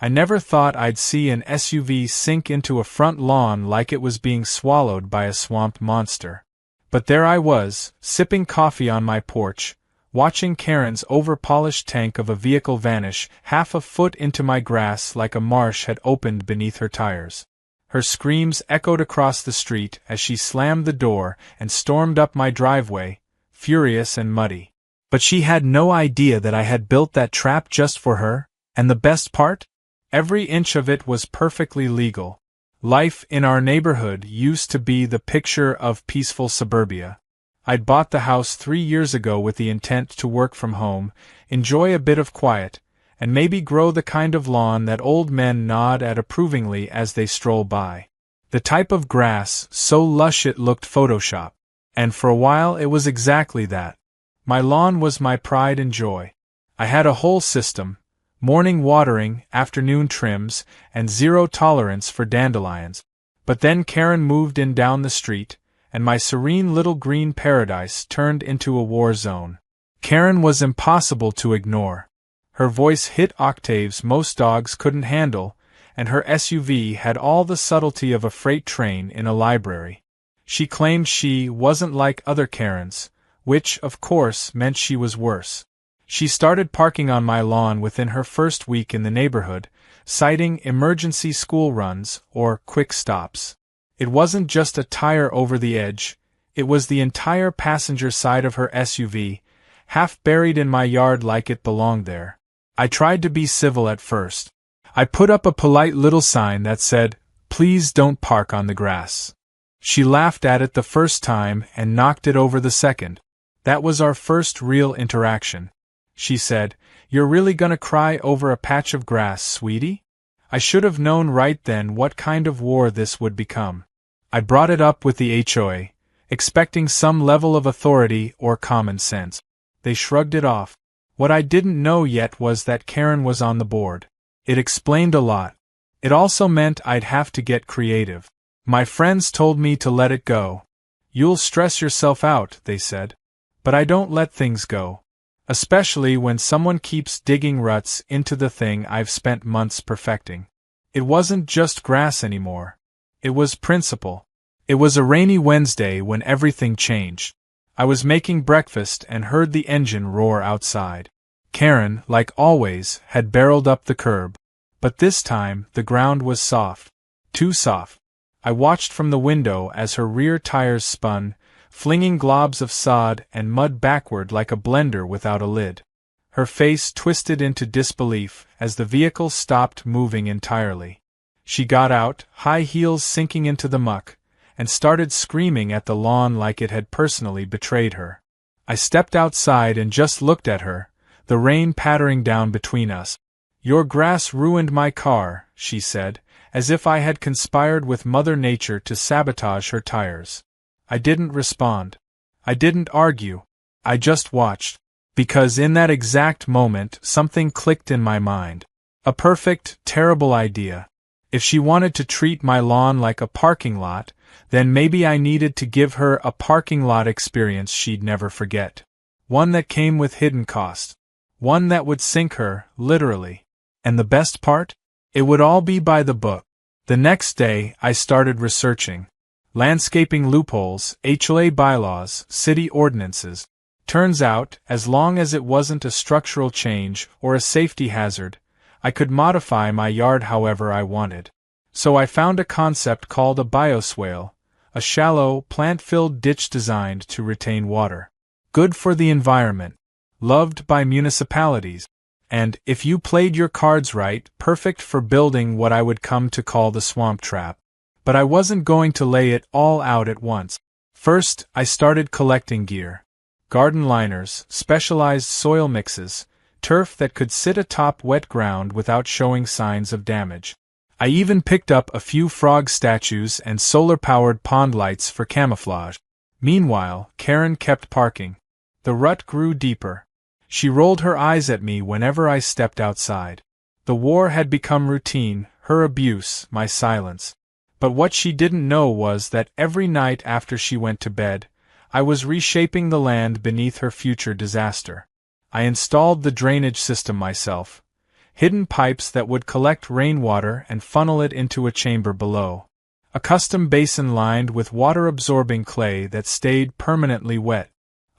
I never thought I'd see an SUV sink into a front lawn like it was being swallowed by a swamp monster. But there I was, sipping coffee on my porch, watching Karen's over-polished tank of a vehicle vanish half a foot into my grass like a marsh had opened beneath her tires. Her screams echoed across the street as she slammed the door and stormed up my driveway, furious and muddy. But she had no idea that I had built that trap just for her, and the best part? Every inch of it was perfectly legal. Life in our neighborhood used to be the picture of peaceful suburbia. I'd bought the house 3 years ago with the intent to work from home, enjoy a bit of quiet, and maybe grow the kind of lawn that old men nod at approvingly as they stroll by. The type of grass so lush it looked Photoshop. And for a while it was exactly that. My lawn was my pride and joy. I had a whole system: morning watering, afternoon trims, and zero tolerance for dandelions. But then Karen moved in down the street, and my serene little green paradise turned into a war zone. Karen was impossible to ignore. Her voice hit octaves most dogs couldn't handle, and her SUV had all the subtlety of a freight train in a library. She claimed she wasn't like other Karens, which, of course, meant she was worse. She started parking on my lawn within her first week in the neighborhood, citing emergency school runs or quick stops. It wasn't just a tire over the edge, it was the entire passenger side of her SUV, half buried in my yard like it belonged there. I tried to be civil at first. I put up a polite little sign that said, "Please don't park on the grass." She laughed at it the first time and knocked it over the second. That was our first real interaction. She said, "You're really gonna cry over a patch of grass, sweetie?" I should have known right then what kind of war this would become. I brought it up with the HOA, expecting some level of authority or common sense. They shrugged it off. What I didn't know yet was that Karen was on the board. It explained a lot. It also meant I'd have to get creative. My friends told me to let it go. "You'll stress yourself out," they said. But I don't let things go. Especially when someone keeps digging ruts into the thing I've spent months perfecting. It wasn't just grass anymore. It was principle. It was a rainy Wednesday when everything changed. I was making breakfast and heard the engine roar outside. Karen, like always, had barreled up the curb. But this time, the ground was soft. Too soft. I watched from the window as her rear tires spun, flinging globs of sod and mud backward like a blender without a lid. Her face twisted into disbelief as the vehicle stopped moving entirely. She got out, high heels sinking into the muck, and started screaming at the lawn like it had personally betrayed her. I stepped outside and just looked at her, the rain pattering down between us. "Your grass ruined my car," she said, as if I had conspired with Mother Nature to sabotage her tires. I didn't respond. I didn't argue. I just watched. Because in that exact moment something clicked in my mind. A perfect, terrible idea. If she wanted to treat my lawn like a parking lot, then maybe I needed to give her a parking lot experience she'd never forget. One that came with hidden cost. One that would sink her, literally. And the best part? It would all be by the book. The next day, I started researching. Landscaping loopholes, HOA bylaws, city ordinances. Turns out, as long as it wasn't a structural change or a safety hazard, I could modify my yard however I wanted. So I found a concept called a bioswale, a shallow, plant-filled ditch designed to retain water. Good for the environment. Loved by municipalities. And, if you played your cards right, perfect for building what I would come to call the swamp trap. But I wasn't going to lay it all out at once. First, I started collecting gear. Garden liners, specialized soil mixes, turf that could sit atop wet ground without showing signs of damage. I even picked up a few frog statues and solar-powered pond lights for camouflage. Meanwhile, Karen kept parking. The rut grew deeper. She rolled her eyes at me whenever I stepped outside. The war had become routine, her abuse, my silence. But what she didn't know was that every night after she went to bed, I was reshaping the land beneath her future disaster. I installed the drainage system myself, hidden pipes that would collect rainwater and funnel it into a chamber below. A custom basin lined with water-absorbing clay that stayed permanently wet.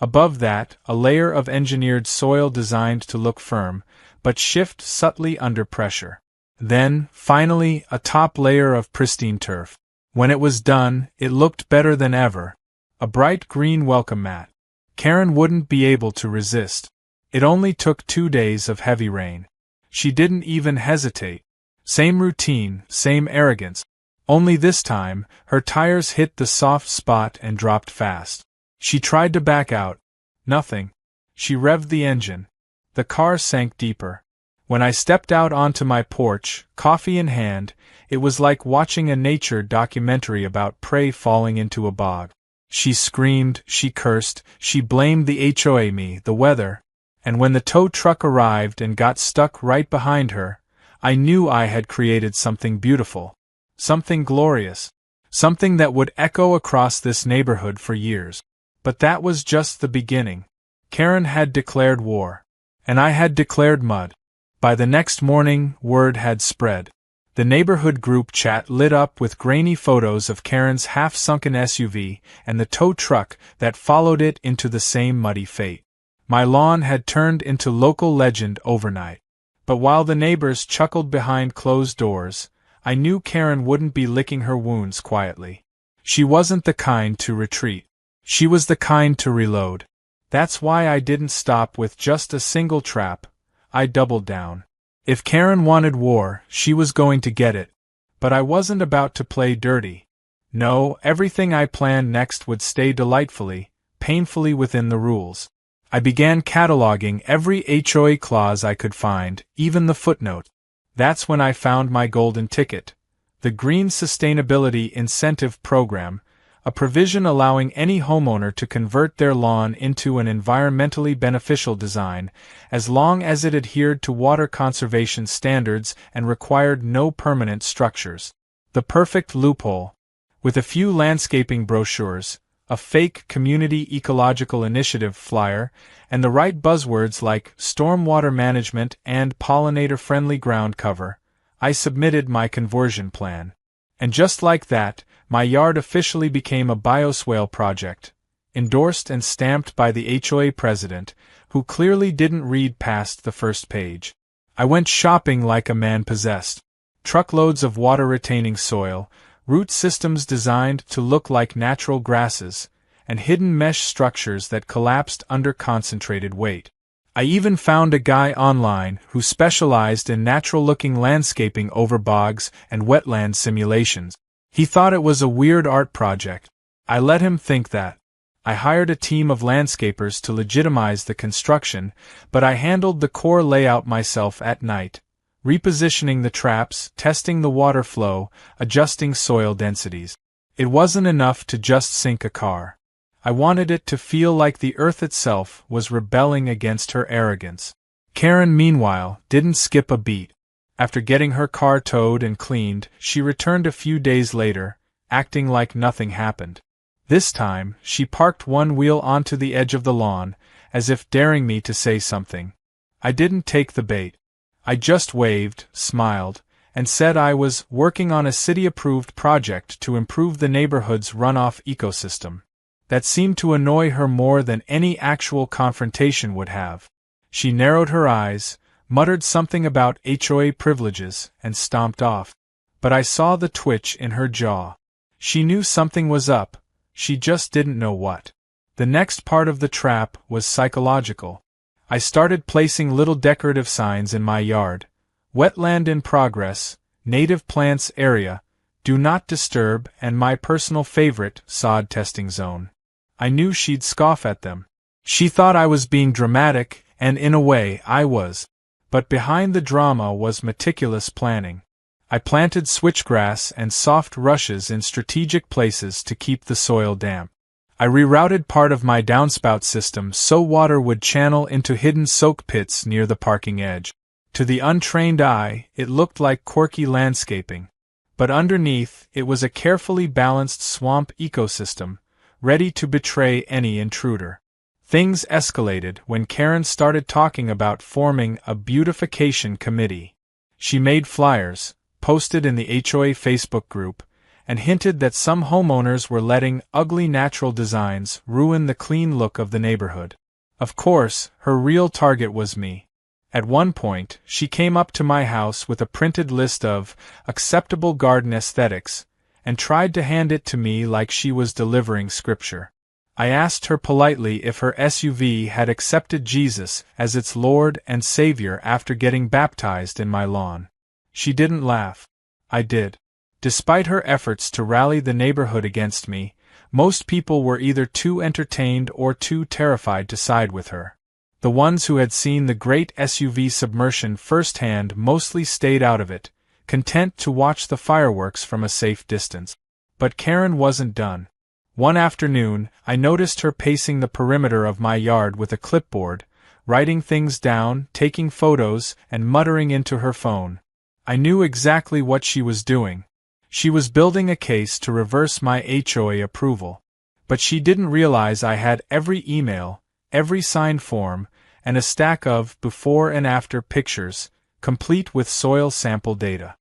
Above that, a layer of engineered soil designed to look firm, but shift subtly under pressure. Then, finally, a top layer of pristine turf. When it was done, it looked better than ever. A bright green welcome mat. Karen wouldn't be able to resist. It only took 2 days of heavy rain. She didn't even hesitate. Same routine, same arrogance. Only this time, her tires hit the soft spot and dropped fast. She tried to back out. Nothing. She revved the engine. The car sank deeper. When I stepped out onto my porch, coffee in hand, it was like watching a nature documentary about prey falling into a bog. She screamed, she cursed, she blamed the HOA, me, the weather. And when the tow truck arrived and got stuck right behind her, I knew I had created something beautiful. Something glorious. Something that would echo across this neighborhood for years. But that was just the beginning. Karen had declared war. And I had declared mud. By the next morning, word had spread. The neighborhood group chat lit up with grainy photos of Karen's half-sunken SUV and the tow truck that followed it into the same muddy fate. My lawn had turned into local legend overnight. But while the neighbors chuckled behind closed doors, I knew Karen wouldn't be licking her wounds quietly. She wasn't the kind to retreat. She was the kind to reload. That's why I didn't stop with just a single trap. I doubled down. If Karen wanted war, she was going to get it. But I wasn't about to play dirty. No, everything I planned next would stay delightfully, painfully within the rules. I began cataloging every HOA clause I could find, even the footnote. That's when I found my golden ticket. The Green Sustainability Incentive Program, a provision allowing any homeowner to convert their lawn into an environmentally beneficial design, as long as it adhered to water conservation standards and required no permanent structures. The perfect loophole. With a few landscaping brochures, a fake community ecological initiative flyer, and the right buzzwords like stormwater management and pollinator-friendly ground cover, I submitted my conversion plan. And just like that, my yard officially became a bioswale project, endorsed and stamped by the HOA president, who clearly didn't read past the first page. I went shopping like a man possessed. Truckloads of water-retaining soil, root systems designed to look like natural grasses, and hidden mesh structures that collapsed under concentrated weight. I even found a guy online who specialized in natural-looking landscaping over bogs and wetland simulations. He thought it was a weird art project. I let him think that. I hired a team of landscapers to legitimize the construction, but I handled the core layout myself at night, repositioning the traps, testing the water flow, adjusting soil densities. It wasn't enough to just sink a car. I wanted it to feel like the earth itself was rebelling against her arrogance. Karen, meanwhile, didn't skip a beat. After getting her car towed and cleaned, she returned a few days later, acting like nothing happened. This time, she parked one wheel onto the edge of the lawn, as if daring me to say something. I didn't take the bait. I just waved, smiled, and said I was working on a city-approved project to improve the neighborhood's runoff ecosystem. That seemed to annoy her more than any actual confrontation would have. She narrowed her eyes, muttered something about HOA privileges, and stomped off. But I saw the twitch in her jaw. She knew something was up, she just didn't know what. The next part of the trap was psychological. I started placing little decorative signs in my yard. Wetland in progress, native plants area, do not disturb, and my personal favorite, sod testing zone. I knew she'd scoff at them. She thought I was being dramatic, and in a way, I was. But behind the drama was meticulous planning. I planted switchgrass and soft rushes in strategic places to keep the soil damp. I rerouted part of my downspout system so water would channel into hidden soak pits near the parking edge. To the untrained eye, it looked like quirky landscaping. But underneath, it was a carefully balanced swamp ecosystem, ready to betray any intruder. Things escalated when Karen started talking about forming a beautification committee. She made flyers, posted in the HOA Facebook group, and hinted that some homeowners were letting ugly natural designs ruin the clean look of the neighborhood. Of course, her real target was me. At one point, she came up to my house with a printed list of acceptable garden aesthetics, and tried to hand it to me like she was delivering scripture. I asked her politely if her SUV had accepted Jesus as its Lord and Savior after getting baptized in my lawn. She didn't laugh. I did. Despite her efforts to rally the neighborhood against me, most people were either too entertained or too terrified to side with her. The ones who had seen the great SUV submersion firsthand mostly stayed out of it, content to watch the fireworks from a safe distance. But Karen wasn't done. One afternoon, I noticed her pacing the perimeter of my yard with a clipboard, writing things down, taking photos, and muttering into her phone. I knew exactly what she was doing. She was building a case to reverse my HOA approval. But she didn't realize I had every email, every signed form, and a stack of before and after pictures, complete with soil sample data.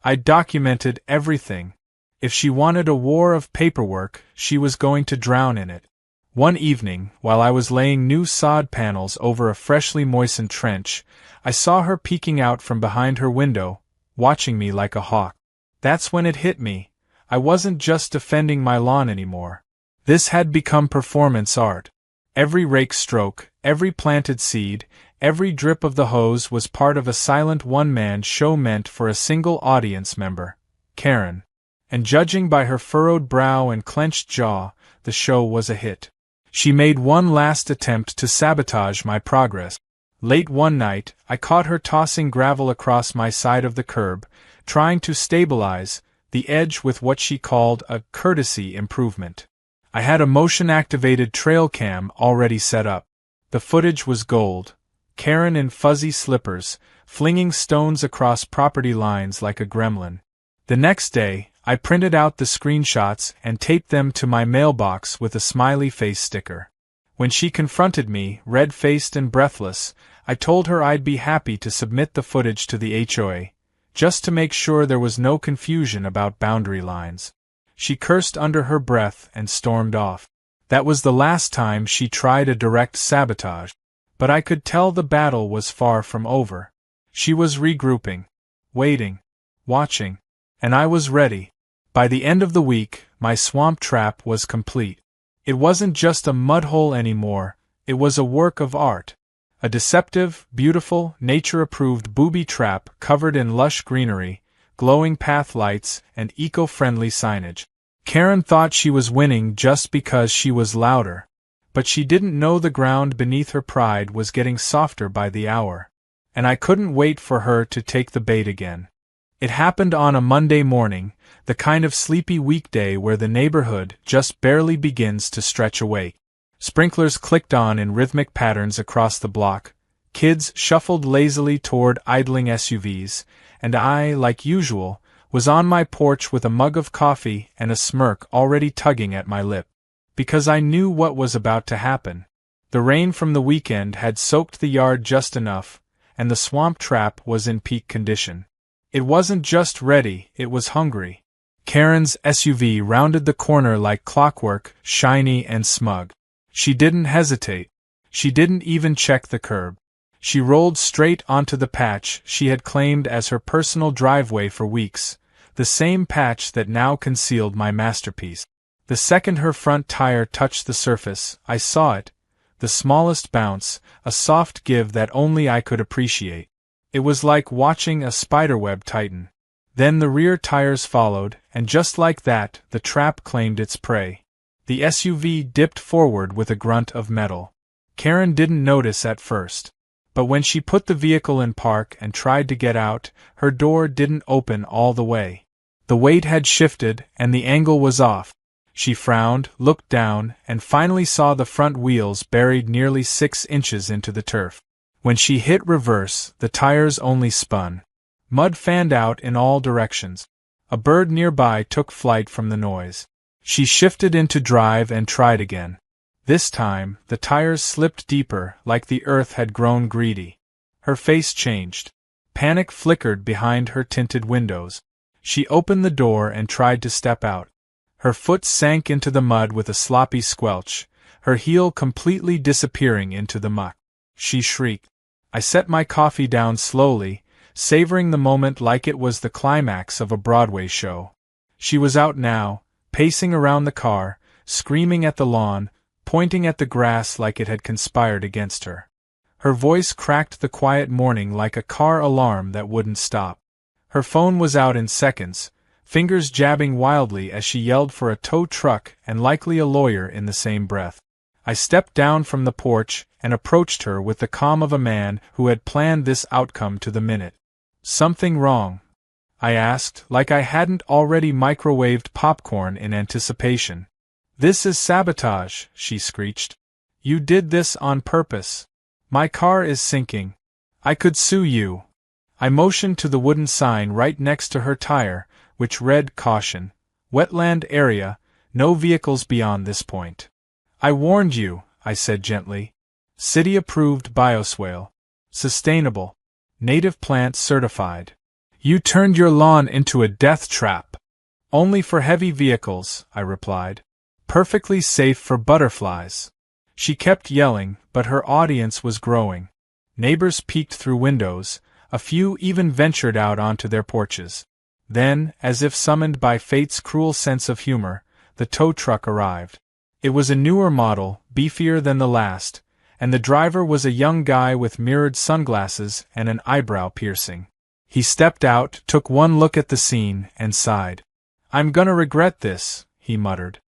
I documented everything. If she wanted a war of paperwork, she was going to drown in it. One evening, while I was laying new sod panels over a freshly moistened trench, I saw her peeking out from behind her window, watching me like a hawk. That's when it hit me. I wasn't just defending my lawn anymore. This had become performance art. Every rake stroke, every planted seed, every drip of the hose was part of a silent one-man show meant for a single audience member, Karen. And judging by her furrowed brow and clenched jaw, the show was a hit. She made one last attempt to sabotage my progress. Late one night, I caught her tossing gravel across my side of the curb, trying to stabilize the edge with what she called a courtesy improvement. I had a motion-activated trail cam already set up. The footage was gold. Karen in fuzzy slippers, flinging stones across property lines like a gremlin. The next day, I printed out the screenshots and taped them to my mailbox with a smiley face sticker. When she confronted me, red-faced and breathless, I told her I'd be happy to submit the footage to the HOA, just to make sure there was no confusion about boundary lines. She cursed under her breath and stormed off. That was the last time she tried a direct sabotage. But I could tell the battle was far from over. She was regrouping, waiting, watching, and I was ready. By the end of the week, my swamp trap was complete. It wasn't just a mudhole anymore, it was a work of art. A deceptive, beautiful, nature-approved booby trap covered in lush greenery, glowing path lights, and eco-friendly signage. Karen thought she was winning just because she was louder. But she didn't know the ground beneath her pride was getting softer by the hour. And I couldn't wait for her to take the bait again. It happened on a Monday morning, the kind of sleepy weekday where the neighborhood just barely begins to stretch awake. Sprinklers clicked on in rhythmic patterns across the block, kids shuffled lazily toward idling SUVs, and I, like usual, was on my porch with a mug of coffee and a smirk already tugging at my lip. Because I knew what was about to happen. The rain from the weekend had soaked the yard just enough, and the swamp trap was in peak condition. It wasn't just ready, it was hungry. Karen's SUV rounded the corner like clockwork, shiny and smug. She didn't hesitate. She didn't even check the curb. She rolled straight onto the patch she had claimed as her personal driveway for weeks, the same patch that now concealed my masterpiece. The second her front tire touched the surface, I saw it, the smallest bounce, a soft give that only I could appreciate. It was like watching a spiderweb tighten. Then the rear tires followed, and just like that, the trap claimed its prey. The SUV dipped forward with a grunt of metal. Karen didn't notice at first. But when she put the vehicle in park and tried to get out, her door didn't open all the way. The weight had shifted, and the angle was off. She frowned, looked down, and finally saw the front wheels buried nearly 6 inches into the turf. When she hit reverse, the tires only spun. Mud fanned out in all directions. A bird nearby took flight from the noise. She shifted into drive and tried again. This time, the tires slipped deeper, like the earth had grown greedy. Her face changed. Panic flickered behind her tinted windows. She opened the door and tried to step out. Her foot sank into the mud with a sloppy squelch, her heel completely disappearing into the muck. She shrieked. I set my coffee down slowly, savoring the moment like it was the climax of a Broadway show. She was out now, pacing around the car, screaming at the lawn, pointing at the grass like it had conspired against her. Her voice cracked the quiet morning like a car alarm that wouldn't stop. Her phone was out in seconds, fingers jabbing wildly as she yelled for a tow truck and likely a lawyer in the same breath. I stepped down from the porch and approached her with the calm of a man who had planned this outcome to the minute. "Something wrong?" I asked, like I hadn't already microwaved popcorn in anticipation. "This is sabotage," she screeched. "You did this on purpose. My car is sinking. I could sue you." I motioned to the wooden sign right next to her tire, which read "Caution. Wetland area, no vehicles beyond this point." "I warned you," I said gently. "City-approved bioswale. Sustainable. Native plant certified. You turned your lawn into a death trap." "Only for heavy vehicles," I replied. "Perfectly safe for butterflies." She kept yelling, but her audience was growing. Neighbors peeked through windows, a few even ventured out onto their porches. Then, as if summoned by fate's cruel sense of humor, the tow truck arrived. It was a newer model, beefier than the last, and the driver was a young guy with mirrored sunglasses and an eyebrow piercing. He stepped out, took one look at the scene, and sighed. "I'm gonna regret this," he muttered.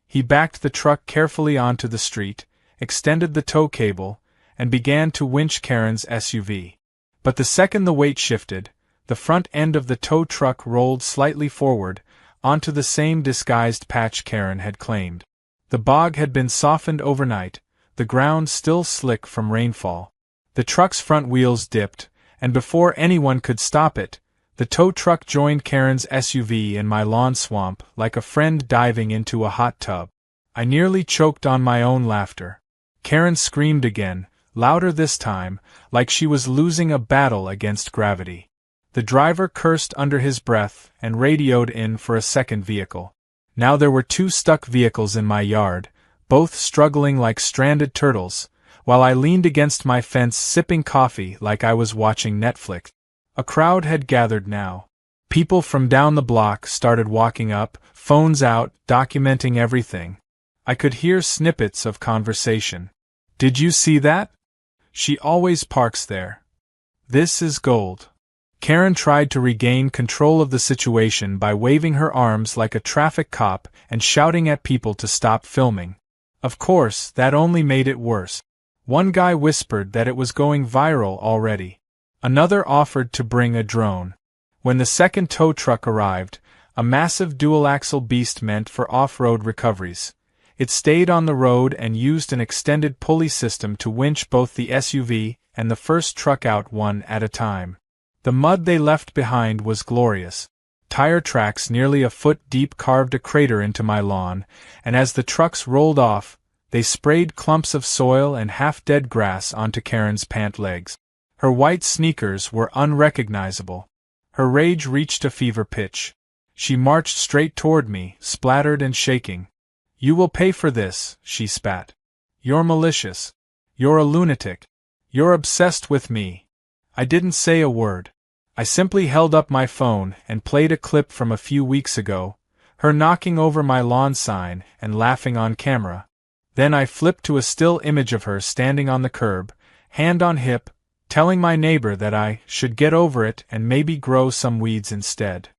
He backed the truck carefully onto the street, extended the tow cable, and began to winch Karen's SUV. But the second the weight shifted, the front end of the tow truck rolled slightly forward, onto the same disguised patch Karen had claimed. The bog had been softened overnight, the ground still slick from rainfall. The truck's front wheels dipped, and before anyone could stop it, the tow truck joined Karen's SUV in my lawn swamp like a friend diving into a hot tub. I nearly choked on my own laughter. Karen screamed again, louder this time, like she was losing a battle against gravity. The driver cursed under his breath and radioed in for a second vehicle. Now there were 2 stuck vehicles in my yard, both struggling like stranded turtles, while I leaned against my fence sipping coffee like I was watching Netflix. A crowd had gathered now. People from down the block started walking up, phones out, documenting everything. I could hear snippets of conversation. "Did you see that? She always parks there. This is gold." Karen tried to regain control of the situation by waving her arms like a traffic cop and shouting at people to stop filming. Of course, that only made it worse. One guy whispered that it was going viral already. Another offered to bring a drone. When the second tow truck arrived, a massive dual-axle beast meant for off-road recoveries. It stayed on the road and used an extended pulley system to winch both the SUV and the first truck out one at a time. The mud they left behind was glorious. Tire tracks nearly a foot deep carved a crater into my lawn, and as the trucks rolled off, they sprayed clumps of soil and half-dead grass onto Karen's pant legs. Her white sneakers were unrecognizable. Her rage reached a fever pitch. She marched straight toward me, splattered and shaking. "You will pay for this," she spat. "You're malicious. You're a lunatic. You're obsessed with me." I didn't say a word. I simply held up my phone and played a clip from a few weeks ago, her knocking over my lawn sign and laughing on camera. Then I flipped to a still image of her standing on the curb, hand on hip, telling my neighbor that I should get over it and maybe grow some weeds instead.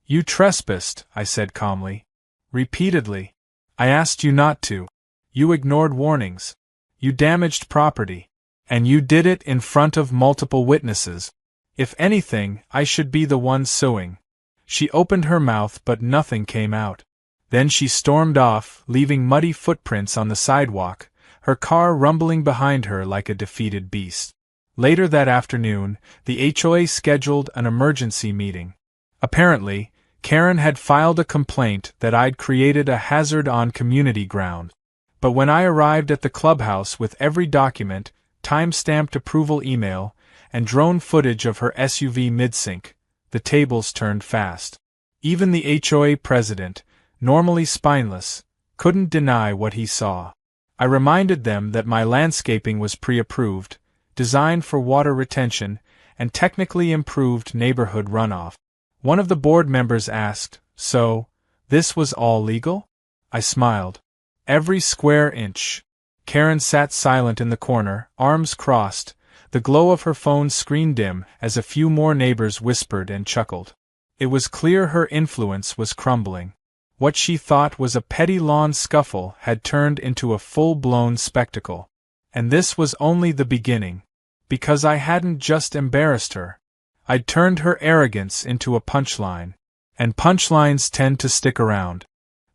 "You trespassed," I said calmly. "Repeatedly. I asked you not to. You ignored warnings. You damaged property. And you did it in front of multiple witnesses. If anything, I should be the one suing." She opened her mouth but nothing came out. Then she stormed off, leaving muddy footprints on the sidewalk, her car rumbling behind her like a defeated beast. Later that afternoon, the HOA scheduled an emergency meeting. Apparently, Karen had filed a complaint that I'd created a hazard on community ground. But when I arrived at the clubhouse with every document, time-stamped approval email, and drone footage of her SUV mid-sink, the tables turned fast. Even the HOA president, normally spineless, couldn't deny what he saw. I reminded them that my landscaping was pre-approved, designed for water retention, and technically improved neighborhood runoff. One of the board members asked, "So, this was all legal?" I smiled. "Every square inch." Karen sat silent in the corner, arms crossed, the glow of her phone's screen dim as a few more neighbors whispered and chuckled. It was clear her influence was crumbling. What she thought was a petty lawn scuffle had turned into a full-blown spectacle. And this was only the beginning. Because I hadn't just embarrassed her. I'd turned her arrogance into a punchline. And punchlines tend to stick around.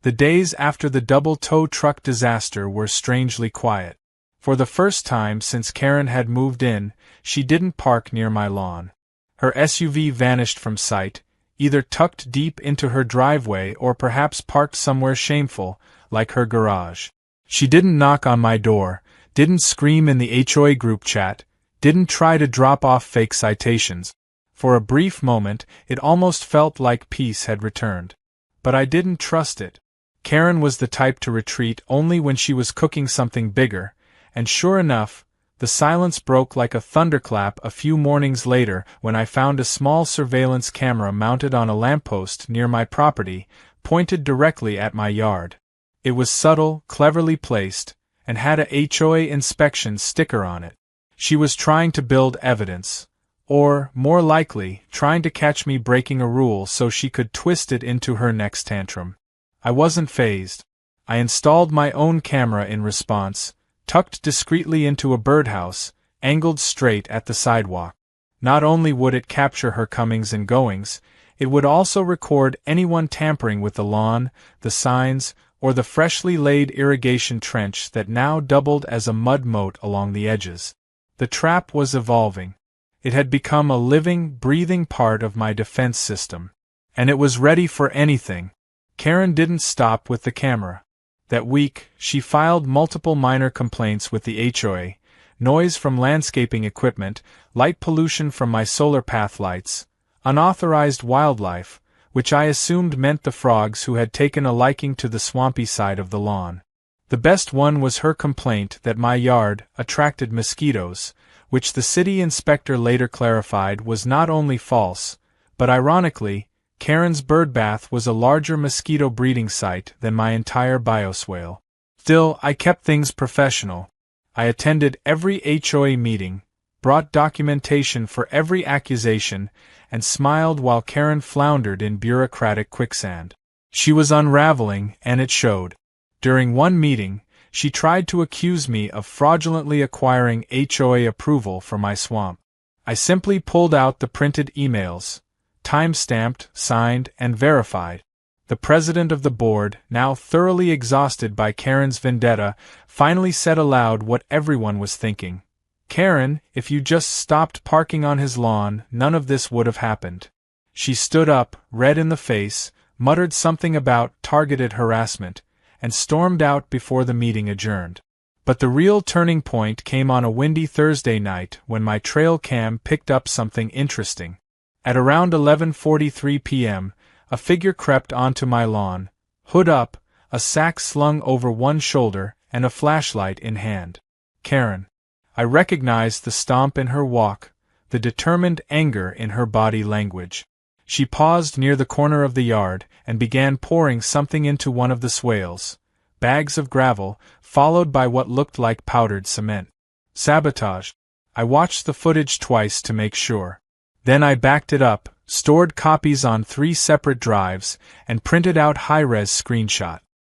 The days after the double tow truck disaster were strangely quiet. For the first time since Karen had moved in, she didn't park near my lawn. Her SUV vanished from sight, either tucked deep into her driveway or perhaps parked somewhere shameful, like her garage. She didn't knock on my door, didn't scream in the HOA group chat, didn't try to drop off fake citations. For a brief moment, it almost felt like peace had returned. But I didn't trust it. Karen was the type to retreat only when she was cooking something bigger, and sure enough, the silence broke like a thunderclap a few mornings later when I found a small surveillance camera mounted on a lamppost near my property, pointed directly at my yard. It was subtle, cleverly placed, and had a HOA inspection sticker on it. She was trying to build evidence, or, more likely, trying to catch me breaking a rule so she could twist it into her next tantrum. I wasn't fazed. I installed my own camera in response, tucked discreetly into a birdhouse, angled straight at the sidewalk. Not only would it capture her comings and goings, it would also record anyone tampering with the lawn, the signs, or the freshly laid irrigation trench that now doubled as a mud moat along the edges. The trap was evolving. It had become a living, breathing part of my defense system. And it was ready for anything. Karen didn't stop with the camera. That week, she filed multiple minor complaints with the HOA, noise from landscaping equipment, light pollution from my solar path lights, unauthorized wildlife, which I assumed meant the frogs who had taken a liking to the swampy side of the lawn. The best one was her complaint that my yard attracted mosquitoes, which the city inspector later clarified was not only false, but ironically, Karen's birdbath was a larger mosquito breeding site than my entire bioswale. Still, I kept things professional. I attended every HOA meeting, brought documentation for every accusation, and smiled while Karen floundered in bureaucratic quicksand. She was unraveling, and it showed. During one meeting, she tried to accuse me of fraudulently acquiring HOA approval for my swamp. I simply pulled out the printed emails, time-stamped, signed, and verified. The president of the board, now thoroughly exhausted by Karen's vendetta, finally said aloud what everyone was thinking. "Karen, if you just stopped parking on his lawn, none of this would have happened." She stood up, red in the face, muttered something about targeted harassment, and stormed out before the meeting adjourned. But the real turning point came on a windy Thursday night when my trail cam picked up something interesting. At around 11:43 p.m., a figure crept onto my lawn, hood up, a sack slung over one shoulder, and a flashlight in hand. Karen. I recognized the stomp in her walk, the determined anger in her body language. She paused near the corner of the yard and began pouring something into one of the swales, bags of gravel, followed by what looked like powdered cement. Sabotage. I watched the footage twice to make sure. Then I backed it up, stored copies on 3 separate drives, and printed out high-res screenshot.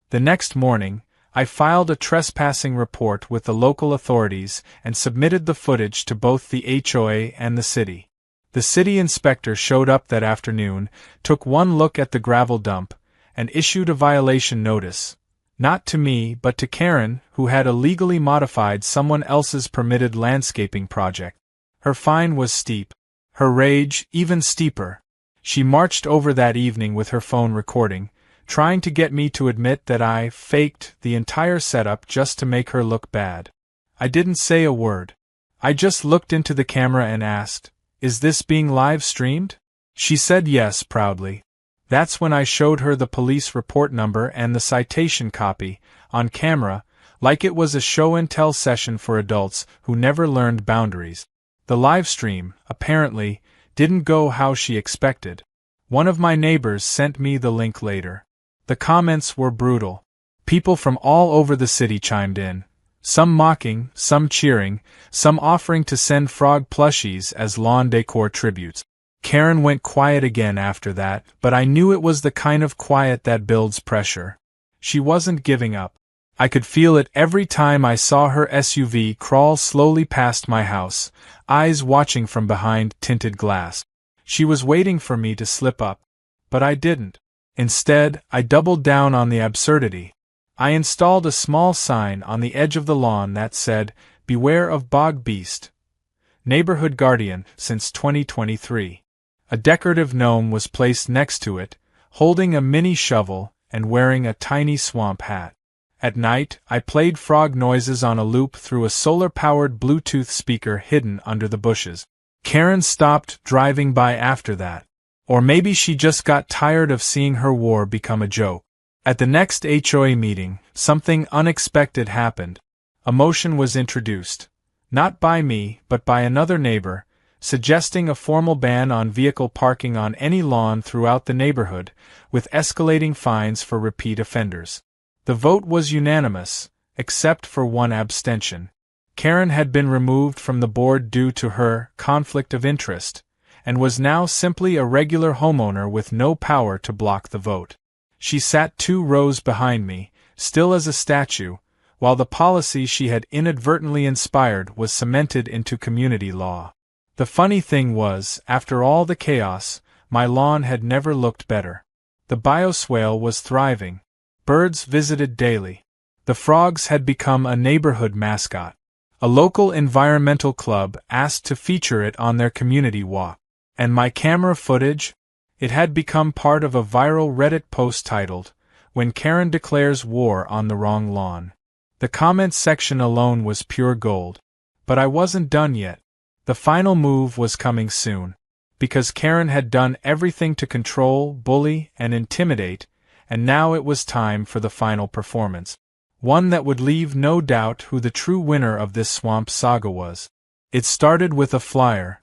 The next morning, I filed a trespassing report with the local authorities and submitted the footage to both the HOA and the city. The city inspector showed up that afternoon, took one look at the gravel dump, and issued a violation notice. Not to me, but to Karen, who had illegally modified someone else's permitted landscaping project. Her fine was steep. Her rage, even steeper. She marched over that evening with her phone recording, trying to get me to admit that I faked the entire setup just to make her look bad. I didn't say a word. I just looked into the camera and asked, "Is this being live streamed?" She said yes proudly. That's when I showed her the police report number and the citation copy, on camera, like it was a show-and-tell session for adults who never learned boundaries. The live stream, apparently, didn't go how she expected. One of my neighbors sent me the link later. The comments were brutal. People from all over the city chimed in, some mocking, some cheering, some offering to send frog plushies as lawn decor tributes. Karen went quiet again after that, but I knew it was the kind of quiet that builds pressure. She wasn't giving up. I could feel it every time I saw her SUV crawl slowly past my house, eyes watching from behind tinted glass. She was waiting for me to slip up. But I didn't. Instead, I doubled down on the absurdity. I installed a small sign on the edge of the lawn that said, "Beware of Bog Beast. Neighborhood Guardian since 2023. A decorative gnome was placed next to it, holding a mini shovel and wearing a tiny swamp hat. At night, I played frog noises on a loop through a solar-powered Bluetooth speaker hidden under the bushes. Karen stopped driving by after that. Or maybe she just got tired of seeing her war become a joke. At the next HOA meeting, something unexpected happened. A motion was introduced. Not by me, but by another neighbor, suggesting a formal ban on vehicle parking on any lawn throughout the neighborhood, with escalating fines for repeat offenders. The vote was unanimous, except for one abstention. Karen had been removed from the board due to her conflict of interest, and was now simply a regular homeowner with no power to block the vote. She sat 2 rows behind me, still as a statue, while the policy she had inadvertently inspired was cemented into community law. The funny thing was, after all the chaos, my lawn had never looked better. The bioswale was thriving. Birds visited daily. The frogs had become a neighborhood mascot. A local environmental club asked to feature it on their community walk. And my camera footage? It had become part of a viral Reddit post titled, "When Karen Declares War on the Wrong Lawn." The comments section alone was pure gold. But I wasn't done yet. The final move was coming soon. Because Karen had done everything to control, bully, and intimidate, and now it was time for the final performance. One that would leave no doubt who the true winner of this swamp saga was. It started with a flyer.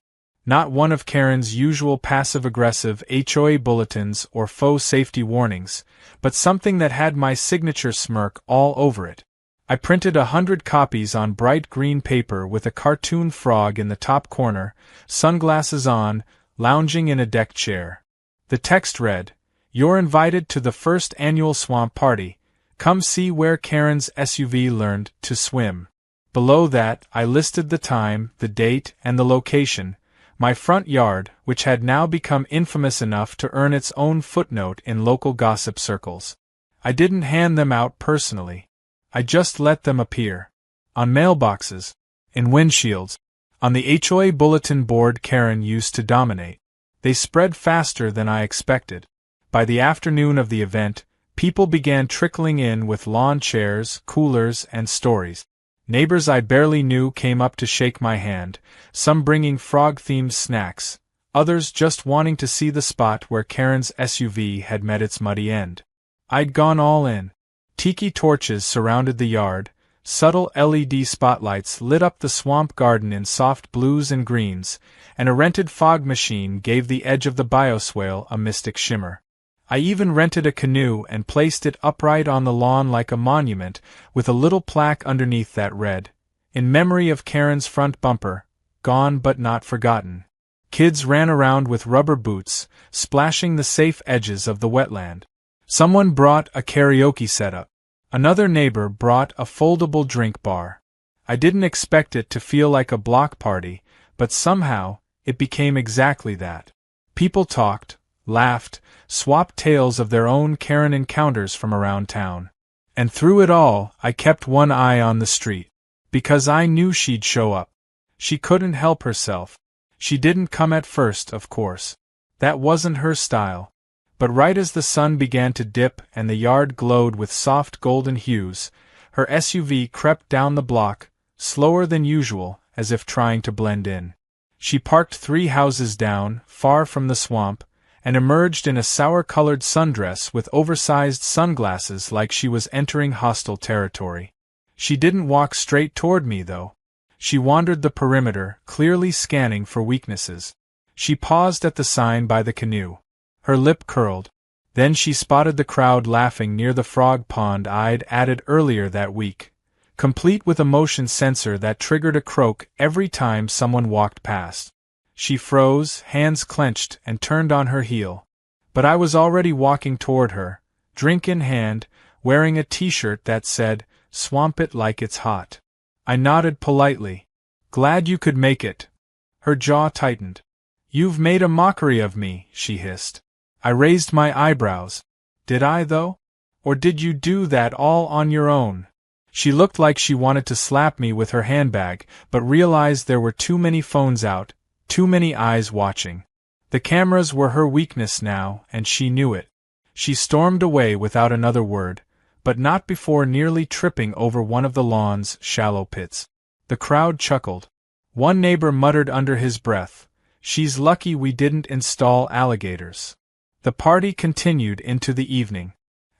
Not one of Karen's usual passive-aggressive HOA bulletins or faux safety warnings, but something that had my signature smirk all over it. I printed 100 copies on bright green paper with a cartoon frog in the top corner, sunglasses on, lounging in a deck chair. The text read, "You're invited to the first annual swamp party. Come see where Karen's SUV learned to swim." Below that, I listed the time, the date, and the location. My front yard, which had now become infamous enough to earn its own footnote in local gossip circles. I didn't hand them out personally. I just let them appear. On mailboxes, in windshields, on the HOA bulletin board Karen used to dominate. They spread faster than I expected. By the afternoon of the event, people began trickling in with lawn chairs, coolers, and stories. Neighbors I barely knew came up to shake my hand, some bringing frog-themed snacks, others just wanting to see the spot where Karen's SUV had met its muddy end. I'd gone all in. Tiki torches surrounded the yard, subtle LED spotlights lit up the swamp garden in soft blues and greens, and a rented fog machine gave the edge of the bioswale a mystic shimmer. I even rented a canoe and placed it upright on the lawn like a monument, with a little plaque underneath that read, "In memory of Karen's front bumper, gone but not forgotten." Kids ran around with rubber boots, splashing the safe edges of the wetland. Someone brought a karaoke setup. Another neighbor brought a foldable drink bar. I didn't expect it to feel like a block party, but somehow, it became exactly that. People talked, laughed, swapped tales of their own Karen encounters from around town. And through it all, I kept one eye on the street. Because I knew she'd show up. She couldn't help herself. She didn't come at first, of course. That wasn't her style. But right as the sun began to dip and the yard glowed with soft golden hues, her SUV crept down the block, slower than usual, as if trying to blend in. She parked 3 houses down, far from the swamp, and emerged in a sour-colored sundress with oversized sunglasses like she was entering hostile territory. She didn't walk straight toward me, though. She wandered the perimeter, clearly scanning for weaknesses. She paused at the sign by the canoe. Her lip curled. Then she spotted the crowd laughing near the frog pond I'd added earlier that week, complete with a motion sensor that triggered a croak every time someone walked past. She froze, hands clenched, and turned on her heel. But I was already walking toward her, drink in hand, wearing a t-shirt that said, "Swamp it like it's hot." I nodded politely. "Glad you could make it." Her jaw tightened. "You've made a mockery of me," she hissed. I raised my eyebrows. "Did I, though? Or did you do that all on your own?" She looked like she wanted to slap me with her handbag, but realized there were too many phones out, too many eyes watching. The cameras were her weakness now, and she knew it. She stormed away without another word, but not before nearly tripping over one of the lawn's shallow pits. The crowd chuckled. One neighbor muttered under his breath, "She's lucky we didn't install alligators." The party continued into the evening.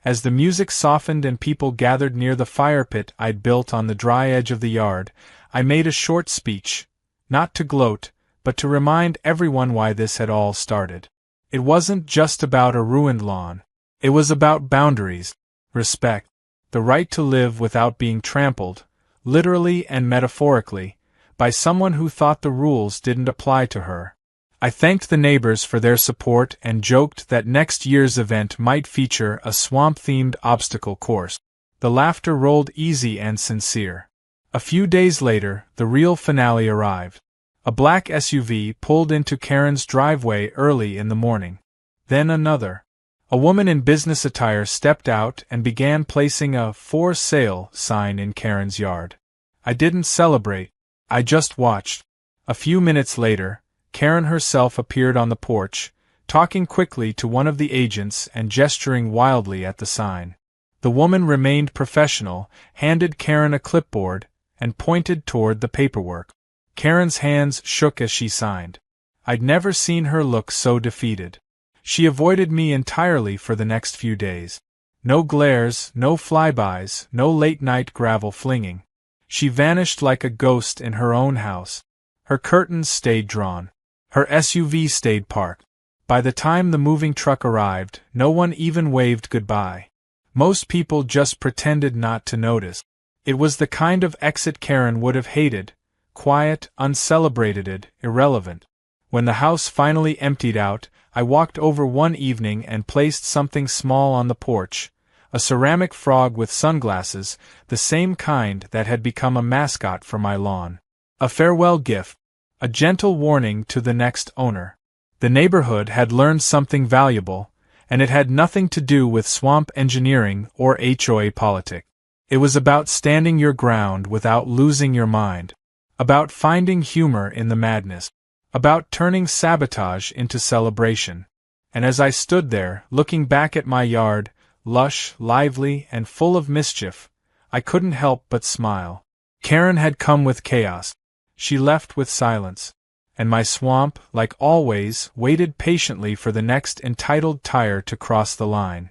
As the music softened and people gathered near the fire pit I'd built on the dry edge of the yard, I made a short speech, not to gloat, but to remind everyone why this had all started. It wasn't just about a ruined lawn. It was about boundaries, respect, the right to live without being trampled, literally and metaphorically, by someone who thought the rules didn't apply to her. I thanked the neighbors for their support and joked that next year's event might feature a swamp-themed obstacle course. The laughter rolled easy and sincere. A few days later, the real finale arrived. A black SUV pulled into Karen's driveway early in the morning. Then another. A woman in business attire stepped out and began placing a "for sale" sign in Karen's yard. I didn't celebrate. I just watched. A few minutes later, Karen herself appeared on the porch, talking quickly to one of the agents and gesturing wildly at the sign. The woman remained professional, handed Karen a clipboard, and pointed toward the paperwork. Karen's hands shook as she signed. I'd never seen her look so defeated. She avoided me entirely for the next few days. No glares, no flybys, no late-night gravel flinging. She vanished like a ghost in her own house. Her curtains stayed drawn. Her SUV stayed parked. By the time the moving truck arrived, no one even waved goodbye. Most people just pretended not to notice. It was the kind of exit Karen would have hated, quiet, uncelebrated, irrelevant. When the house finally emptied out, I walked over one evening and placed something small on the porch, a ceramic frog with sunglasses, the same kind that had become a mascot for my lawn. A farewell gift. A gentle warning to the next owner. The neighborhood had learned something valuable, and it had nothing to do with swamp engineering or HOA politics. It was about standing your ground without losing your mind, about finding humor in the madness, about turning sabotage into celebration. And as I stood there, looking back at my yard, lush, lively, and full of mischief, I couldn't help but smile. Karen had come with chaos. She left with silence, and my swamp, like always, waited patiently for the next entitled tire to cross the line.